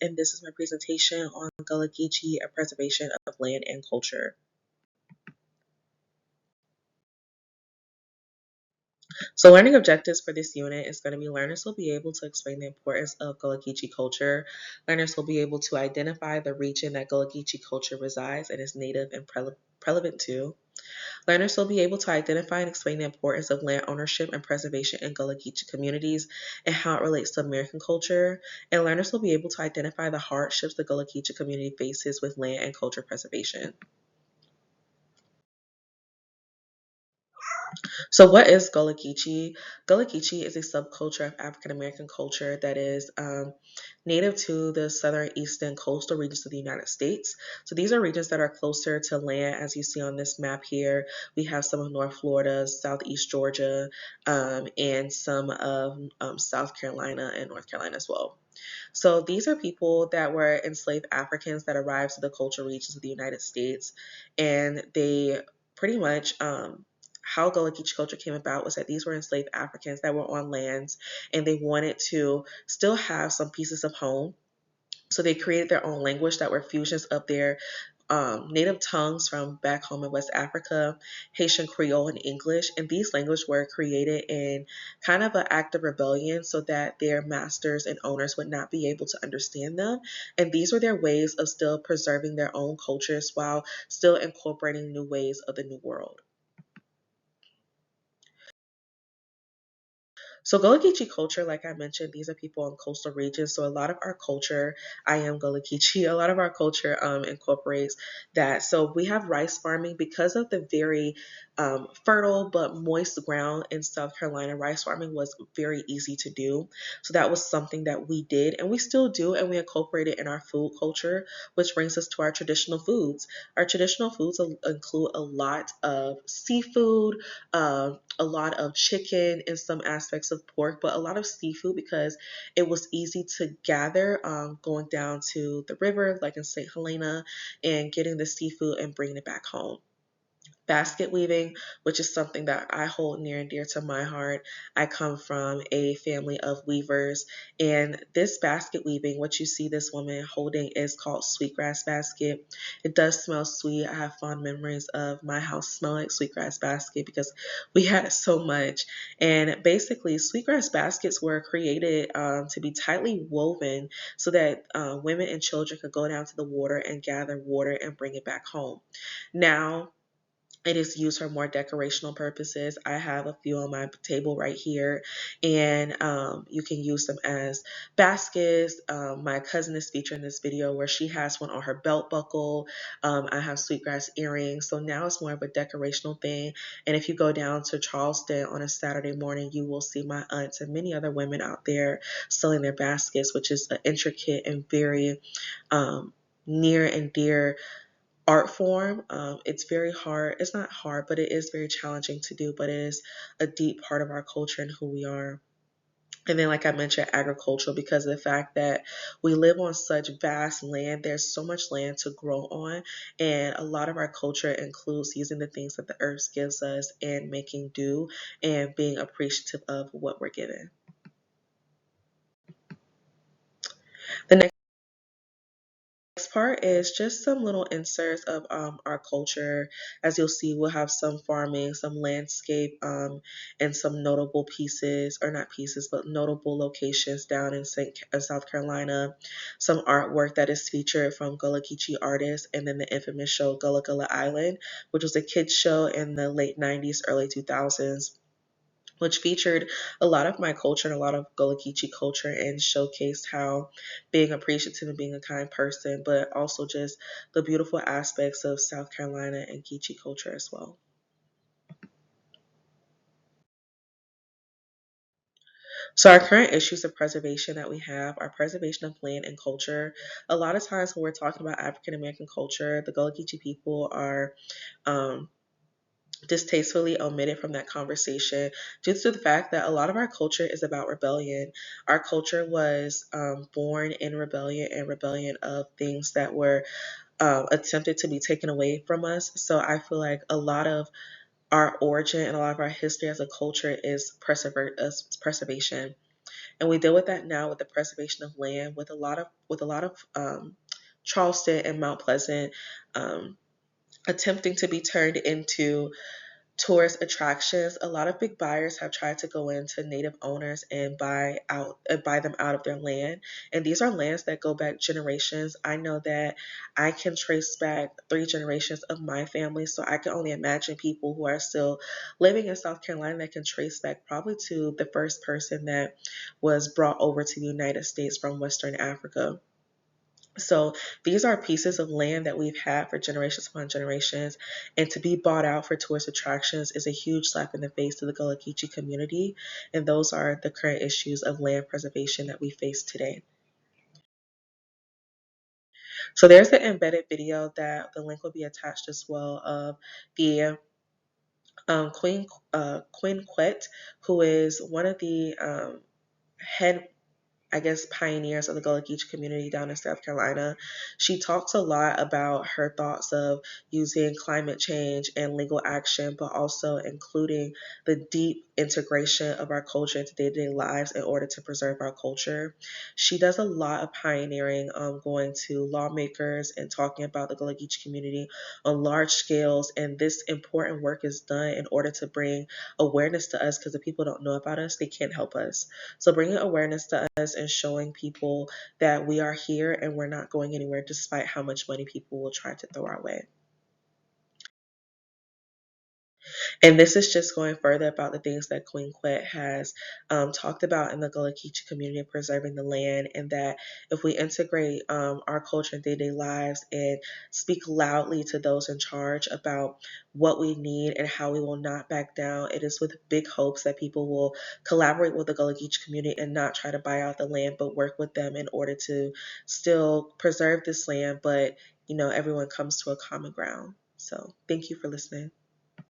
and this is my presentation on Gullah Geechee A Preservation of Land and Culture. So learning objectives for this unit is going to be learners will be able to explain the importance of Gullah Geechee culture. Learners will be able to identify the region that Gullah Geechee culture resides and is native and relevant to. Learners will be able to identify and explain the importance of land ownership and preservation in Gullah Geechee communities and how it relates to American culture. And learners will be able to identify the hardships the Gullah Geechee community faces with land and culture preservation. So what is Gullah Geechee? Gullah Geechee is a subculture of African American culture that is native to the southern eastern coastal regions of the United States. So these are regions that are closer to land, as you see on this map here. We have some of North Florida, Southeast Georgia, and some of South Carolina and North Carolina as well. So these are people that were enslaved Africans that arrived to the cultural regions of the United States, and they pretty much how Gullah Geechee culture came about was that these were enslaved Africans that were on lands, and they wanted to still have some pieces of home. So they created their own language that were fusions of their native tongues from back home in West Africa, Haitian Creole, and English. And these languages were created in kind of an act of rebellion so that their masters and owners would not be able to understand them. And these were their ways of still preserving their own cultures while still incorporating new ways of the New World. So Gullah Geechee culture, like I mentioned, these are people in coastal regions. So a lot of our culture, I am Gullah Geechee, a lot of our culture incorporates that. So we have rice farming because of the very fertile but moist ground in South Carolina. Rice farming was very easy to do. So that was something that we did and we still do, and we incorporate it in our food culture, which brings us to our traditional foods. Our traditional foods include a lot of seafood, a lot of chicken and some aspects of pork, but a lot of seafood because it was easy to gather going down to the river, like in St. Helena, and getting the seafood and bringing it back home. Basket weaving, which is something that I hold near and dear to my heart. I come from a family of weavers, and this basket weaving, what you see this woman holding, is called sweetgrass basket. It does smell sweet. I have fond memories of my house smelling like sweetgrass basket because we had it so much. And basically, sweetgrass baskets were created to be tightly woven so that women and children could go down to the water and gather water and bring it back home. Now, it is used for more decorational purposes. I have a few on my table right here, and you can use them as baskets. My cousin is featured in this video where she has one on her belt buckle. I have sweetgrass earrings. So now it's more of a decorational thing. And if you go down to Charleston on a Saturday morning, you will see my aunts and many other women out there selling their baskets, which is an intricate and very near and dear art form. It's very hard. It's not hard, but it is very challenging to do, but it is a deep part of our culture and who we are. And then, like I mentioned, agricultural, because of the fact that we live on such vast land, there's so much land to grow on. And a lot of our culture includes using the things that the earth gives us and making do and being appreciative of what we're given. The next part is just some little inserts of our culture. As you'll see, we'll have some farming, some landscape, and some notable pieces, or not pieces, but notable locations down in South Carolina. Some artwork that is featured from Gullah Geechee artists, and then the infamous show Gullah Gullah Island, which was a kids show in the late 90s, early 2000s, which featured a lot of my culture and a lot of Gullah Geechee culture and showcased how being appreciative and being a kind person, but also just the beautiful aspects of South Carolina and Geechee culture as well. So our current issues of preservation that we have are preservation of land and culture. A lot of times when we're talking about African American culture, the Gullah Geechee people are um, distastefully omitted from that conversation due to the fact that a lot of our culture is about rebellion. Our culture was born in rebellion and rebellion of things that were attempted to be taken away from us. So I feel like a lot of our origin and a lot of our history as a culture is preservation. And we deal with that now with the preservation of land, with a lot of Charleston and Mount Pleasant um, attempting to be turned into tourist attractions. A lot of big buyers have tried to go into native owners and buy them out of their land. And these are lands that go back generations. I know that I can trace back 3 generations of my family, so I can only imagine people who are still living in South Carolina that can trace back probably to the first person that was brought over to the United States from Western Africa. So these are pieces of land that we've had for generations upon generations, and to be bought out for tourist attractions is a huge slap in the face to the Gullah Geechee community, and those are the current issues of land preservation that we face today. So there's the embedded video that the link will be attached as well of the Queen Quet, who is one of the head, I guess, pioneers of the Gullah Geechee community down in South Carolina. She talks a lot about her thoughts of using climate change and legal action, but also including the deep integration of our culture into day-to-day lives in order to preserve our culture. She does a lot of pioneering, going to lawmakers and talking about the Gullah Geechee community on large scales, and this important work is done in order to bring awareness to us, because if people don't know about us, they can't help us. So bringing awareness to us and showing people that we are here and we're not going anywhere despite how much money people will try to throw our way. And this is just going further about the things that Queen Quet has talked about in the Gullah Geechee community of preserving the land, and that if we integrate our culture in day-to-day lives and speak loudly to those in charge about what we need and how we will not back down, it is with big hopes that people will collaborate with the Gullah Geechee community and not try to buy out the land, but work with them in order to still preserve this land, but everyone comes to a common ground. So thank you for listening.